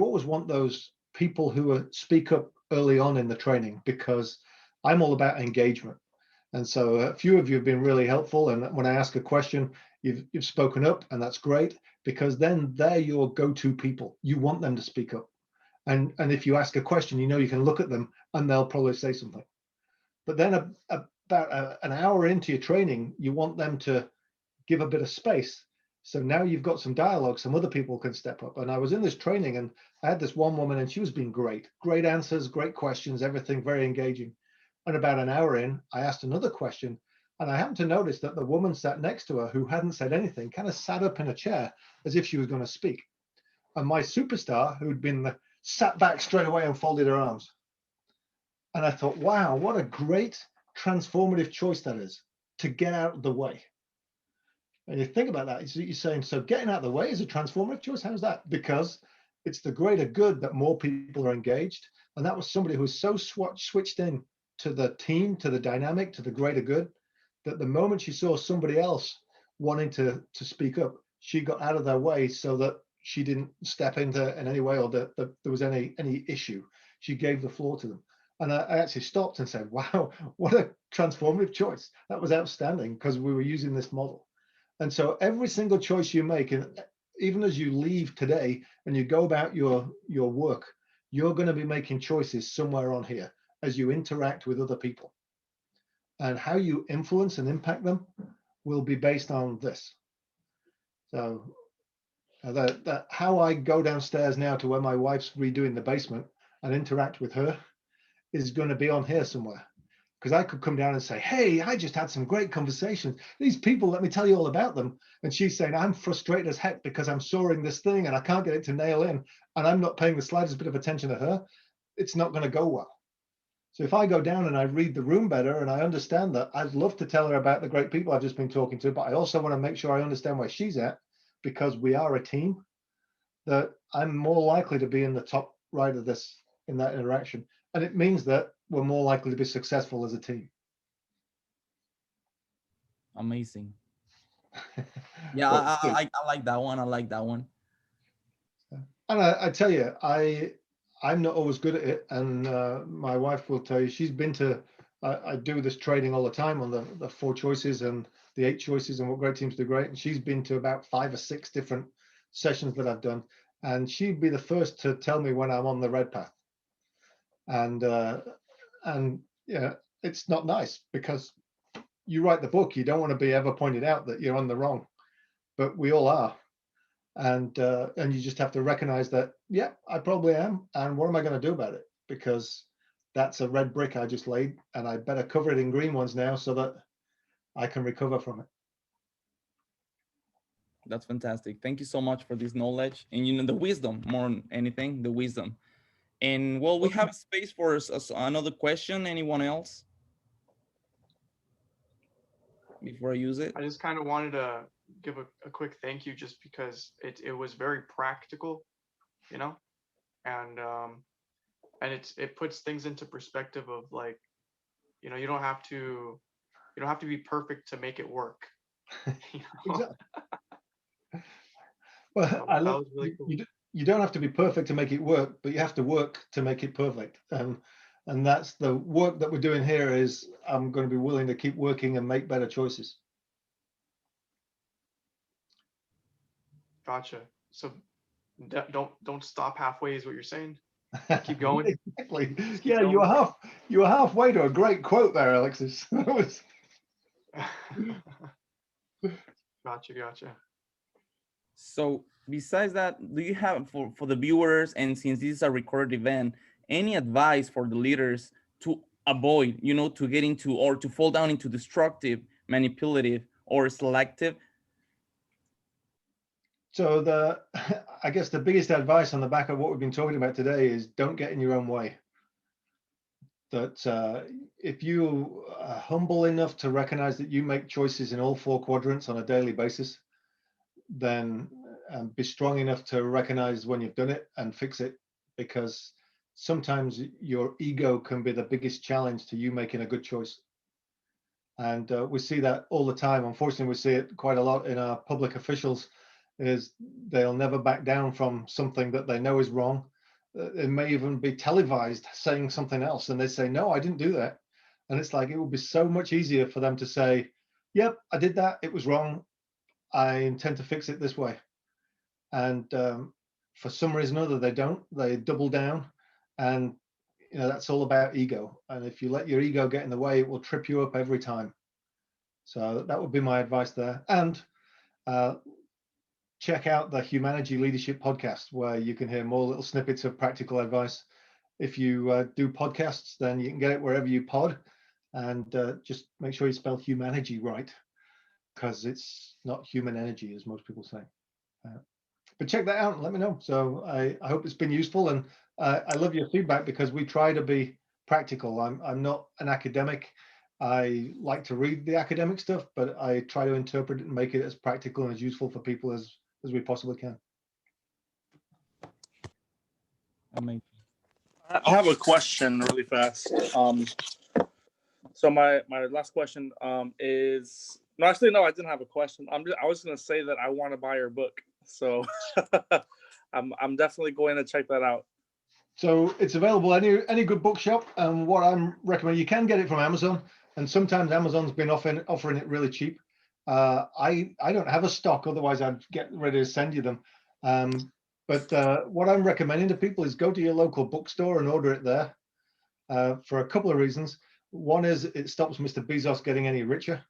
always want those people who speak up early on in the training, because I'm all about engagement. And so a few of you have been really helpful. And when I ask a question, you've spoken up, and that's great, because then they're your go-to people. You want them to speak up. And if you ask a question, you can look at them and they'll probably say something. But then about an hour into your training, you want them to give a bit of space So now you've got some dialogue, some other people can step up. And I was in this training and I had this one woman and she was being great answers, great questions, everything very engaging. And about an hour in, I asked another question and I happened to notice that the woman sat next to her who hadn't said anything kind of sat up in a chair as if she was going to speak. And my superstar, who'd been sat back straight away and folded her arms. And I thought, wow, what a great transformative choice that is, to get out of the way. And you think about that, you're saying, so getting out of the way is a transformative choice. How's that? Because it's the greater good that more people are engaged. And that was somebody who was so switched in to the team, to the dynamic, to the greater good, that the moment she saw somebody else wanting to speak up, she got out of their way so that she didn't step into in any way or that there was any issue. She gave the floor to them. And I actually stopped and said, wow, what a transformative choice. That was outstanding because we were using this model. And so every single choice you make, and even as you leave today and you go about your work, you're going to be making choices somewhere on here as you interact with other people. And how you influence and impact them will be based on this. So that how I go downstairs now to where my wife's redoing the basement and interact with her is going to be on here somewhere. Because I could come down and say, hey, I just had some great conversations. These people, let me tell you all about them. And she's saying, I'm frustrated as heck because I'm sawing this thing and I can't get it to nail in. And I'm not paying the slightest bit of attention to her. It's not going to go well. So if I go down and I read the room better and I understand that, I'd love to tell her about the great people I've just been talking to. But I also want to make sure I understand where she's at because we are a team, that I'm more likely to be in the top right of this in that interaction. And it means that we're more likely to be successful as a team.
Amazing. Yeah,
Well,
I like that one. I like that one.
and I tell you, I'm not always good at it. And my wife will tell you, she's been to, I do this training all the time on the 4 choices and the 8 choices and what great teams do great. And she's been to about 5 or 6 different sessions that I've done. And she'd be the first to tell me when I'm on the red path. And yeah, it's not nice because you write the book, you don't want to be ever pointed out that you're on the wrong, but we all are. And you just have to recognize that, yeah, I probably am. And what am I going to do about it? Because that's a red brick I just laid and I better cover it in green ones now so that I can recover from it.
That's fantastic. Thank you so much for this knowledge and the wisdom, more than anything, the wisdom. And well, we have space for another question. Anyone else? Before I use it.
I just kind of wanted to give a quick thank you just because it was very practical, you know, and it puts things into perspective of like, you know, you don't have to be perfect to make it work. You know?
Exactly. Well, I love really cool. You don't have to be perfect to make it work, but you have to work to make it perfect. And that's the work that we're doing here is I'm going to be willing to keep working and make better choices.
Gotcha. So don't stop halfway is what you're saying. Keep going.
Exactly. Yeah, you were halfway to a great quote there, Alexis.
Gotcha.
So besides that, do you have for the viewers, and since this is a recorded event, any advice for the leaders to avoid, to get into or to fall down into destructive, manipulative, or selective?
So I guess the biggest advice on the back of what we've been talking about today is don't get in your own way. That if you are humble enough to recognize that you make choices in all 4 quadrants on a daily basis, then be strong enough to recognize when you've done it and fix it, because sometimes your ego can be the biggest challenge to you making a good choice. And we see that all the time. Unfortunately, we see it quite a lot in our public officials, is they'll never back down from something that they know is wrong. It may even be televised saying something else and they say, no, I didn't do that. And it's like, it would be so much easier for them to say, yep, I did that, it was wrong, I intend to fix it this way. And for some reason or other, they double down. And that's all about ego. And if you let your ego get in the way, it will trip you up every time. So that would be my advice there. And check out the Humanity Leadership podcast, where you can hear more little snippets of practical advice. If you do podcasts, then you can get it wherever you pod, and just make sure you spell humanity right, because it's not human energy, as most people say. But check that out and let me know. So I hope it's been useful, and I love your feedback, because we try to be practical. I'm not an academic. I like to read the academic stuff, but I try to interpret it and make it as practical and as useful for people as we possibly can.
Amazing.
I have a question really fast. So my last question is no, actually no, I didn't have a question. I was gonna say that I want to buy your book, so I'm definitely going to check that out.
So it's available any good bookshop, and what I'm recommending, you can get it from Amazon, and sometimes Amazon's been offering it really cheap. I don't have a stock, otherwise I'd get ready to send you them. But what I'm recommending to people is go to your local bookstore and order it there, for a couple of reasons. One is it stops Mr. Bezos getting any richer.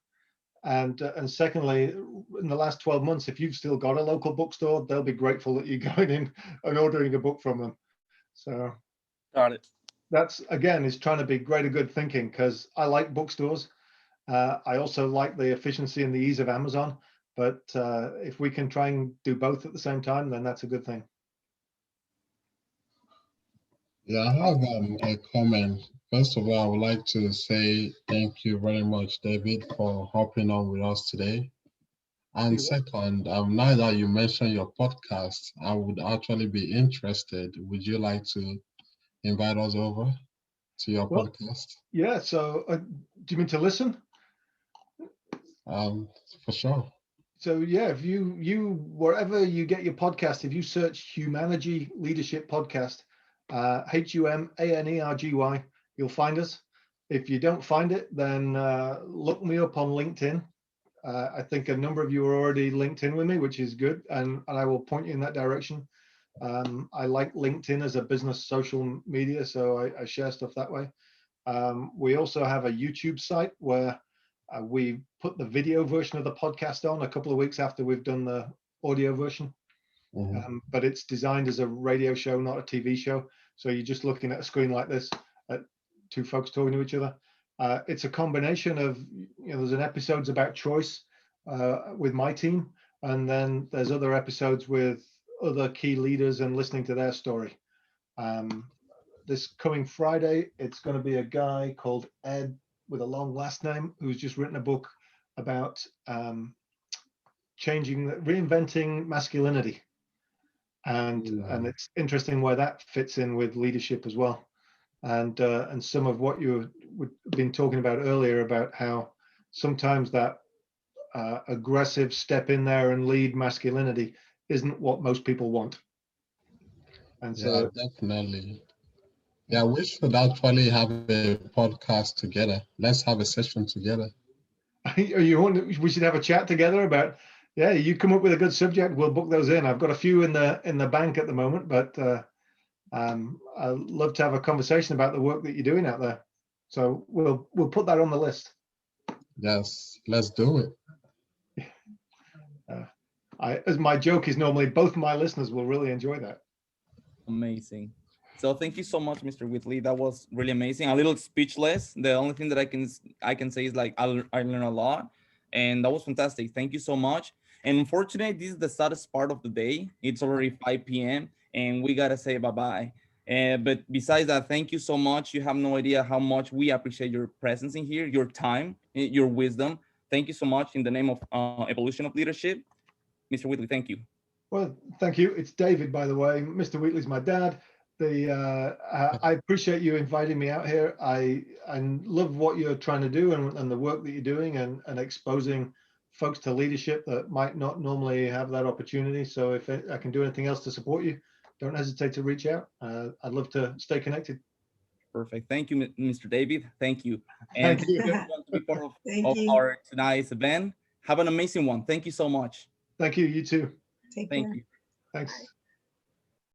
And secondly, in the last 12 months, if you've still got a local bookstore, they'll be grateful that you're going in and ordering a book from them. So
Got it.
that's, again, is trying to be greater good thinking, because I like bookstores. I also like the efficiency and the ease of Amazon. But if we can try and do both at the same time, then that's a good thing.
Yeah, I have a comment. First of all, I would like to say thank you very much, David, for hopping on with us today. And second, now that you mentioned your podcast, I would actually be interested. Would you like to invite us over to your podcast?
Yeah. So do you mean to listen?
For sure.
So yeah, if you wherever you get your podcast, if you search Humanity Leadership Podcast, HUMANERGY, you'll find us. If you don't find it, then look me up on LinkedIn. I think a number of you are already linked in with me, which is good, and I will point you in that direction. I like LinkedIn as a business social media, so I share stuff that way. We also have a YouTube site where we put the video version of the podcast on a couple of weeks after we've done the audio version. But it's designed as a radio show, not a TV show. So you're just looking at a screen like this, at two folks talking to each other. It's a combination of, there's an episodes about choice with my team, and then there's other episodes with other key leaders and listening to their story. This coming Friday, it's going to be a guy called Ed with a long last name who's just written a book about reinventing masculinity. And it's interesting where that fits in with leadership as well. And some of what you've been talking about earlier about how sometimes that aggressive step in there and lead masculinity isn't what most people want. And so
definitely. Yeah, we should actually have a podcast together. Let's have a session together.
We should have a chat together about, yeah, you come up with a good subject, we'll book those in. I've got a few in the bank at the moment, but I'd love to have a conversation about the work that you're doing out there. So we'll put that on the list.
Yes, let's do it.
As my joke is normally, both my listeners will really enjoy that.
Amazing. So thank you so much, Mr. Wheatley. That was really amazing. A little speechless. The only thing that I can say is like I learned a lot, and that was fantastic. Thank you so much. And unfortunately, this is the saddest part of the day. It's already 5 p.m. and we gotta say bye-bye. But besides that, thank you so much. You have no idea how much we appreciate your presence in here, your time, your wisdom. Thank you so much in the name of Evolution of Leadership. Mr. Wheatley, thank you.
Well, thank you. It's David, by the way. Mr. Wheatley's my dad. I appreciate you inviting me out here. I love what you're trying to do and the work that you're doing and exposing folks to leadership that might not normally have that opportunity. So if I can do anything else to support you, don't hesitate to reach out. I'd love to stay connected.
Perfect. Thank you, Mr. David. Thank you. And
Thank you.
everyone to be part of
you.
our tonight's event. Have an amazing one. Thank you so much.
Thank you. You too.
Take
Thank
care.
you.
Thanks.